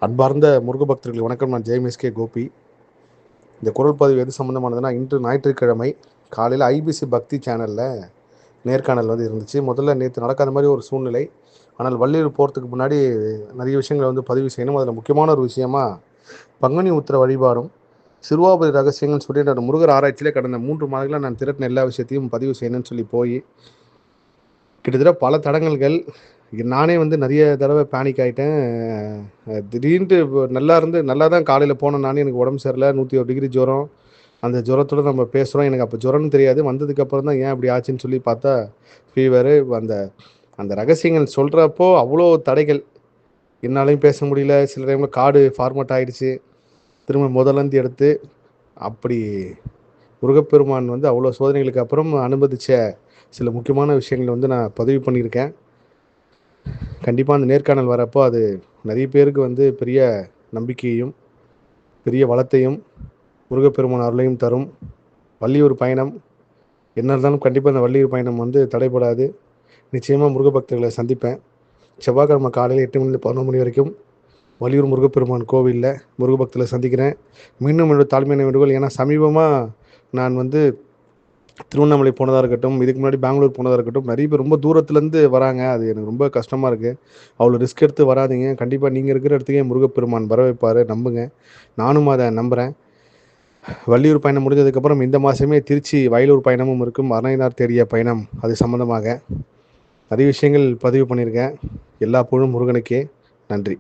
அன்பார்ந்த முருக பக்தர்கள் வணக்கம். நான் ஜெயமிஸ்கே கோபி. இந்த குரல் பதிவு எது சம்மந்தமானதுன்னா, இன்று ஞாயிற்றுக்கிழமை காலையில் ஐபிசி பக்தி சேனலில் நேர்காணல் இருந்துச்சு. முதல்ல நேற்று நடக்காத மாதிரி ஒரு சூழ்நிலை. ஆனால் வள்ளியூர் போகிறதுக்கு முன்னாடி நிறைய விஷயங்களை பதிவு செய்யணும். அதில் முக்கியமான ஒரு விஷயமா பங்குனி உத்திர வழிபாடும் சிறுவாபுரி ரகசியங்கள்னு சொல்லி நான் முருகர் ஆராய்ச்சியிலே கடந்த 3 மாதங்களாக நான் திரட்டின எல்லா விஷயத்தையும் பதிவு செய்யணும்னு சொல்லி போய் கிட்டத்தட்ட பல தடங்கல்கள். நானே நிறைய தடவை பேனிக் ஆகிட்டேன். திடீர்னு நல்லா தான் காலையில் போனேன். நானே எனக்கு உடம்பு சரியில்லை, 101 டிகிரி ஜுரம். அந்த ஜுரத்தோடு நம்ம பேசுகிறோம். எனக்கு அப்போ ஜுரம்னு தெரியாது. வந்ததுக்கப்புறம் தான் ஏன் அப்படி ஆச்சுன்னு சொல்லி பார்த்தா ஃபீவரு. அந்த அந்த ரகசியங்கள் சொல்கிறப்போ அவ்வளோ தடைகள். என்னாலையும் பேச முடியல. சில டைமில் கார்டு ஃபார்மேட் ஆகிடுச்சு. திரும்ப முதலேருந்து எடுத்து அப்படி முருகப்பெருமான் அவ்வளோ சோதனைகளுக்கு அப்புறம் அனுமதித்த சில முக்கியமான விஷயங்களை நான் பதிவு பண்ணியிருக்கேன். கண்டிப்பாக அந்த நேர்காணல் வரப்போ அது நிறைய பேருக்கு பெரிய நம்பிக்கையையும் பெரிய வளத்தையும் முருகப்பெருமான் அருளையும் தரும். வள்ளியூர் பயணம் என்ன இருந்தாலும் கண்டிப்பாக இந்த வள்ளியூர் பயணம் தடைபடாது. நிச்சயமாக முருக பக்தர்களை சந்திப்பேன். செவ்வாய்க்கிழமை காலையில் 8 மணிலேருந்து 11 மணி வரைக்கும் வள்ளியூர் முருகப்பெருமான் கோவிலில் முருக பக்தர்களை சந்திக்கிறேன். மீண்டும் என்னோட தாழ்மையான வேண்டுகோள். ஏன்னா சமீபமாக நான் திருவண்ணாமலை போனதாக இருக்கட்டும், இதுக்கு முன்னாடி பெங்களூர் போனதாக இருக்கட்டும், நிறைய பேர் ரொம்ப தூரத்துலேருந்து வராங்க. அது எனக்கு ரொம்ப கஷ்டமாக இருக்குது. அவ்வளோ ரிஸ்க் எடுத்து வராதிங்க. கண்டிப்பாக நீங்கள் இருக்கிற இடத்துக்கே முருகப்பெருமான் வர வைப்பார், நம்புங்க. நானும் அதை நம்புகிறேன். வள்ளியூர் பயணம் முடிஞ்சதுக்கப்புறம் இந்த மாதமே திருச்சி வயலூர் பயணமும் இருக்கும். அரணார் தேடிய பயணம் அது சம்மந்தமாக நிறைய விஷயங்கள் பதிவு பண்ணியிருக்கேன். எல்லா புகழும் முருகனுக்கே. நன்றி.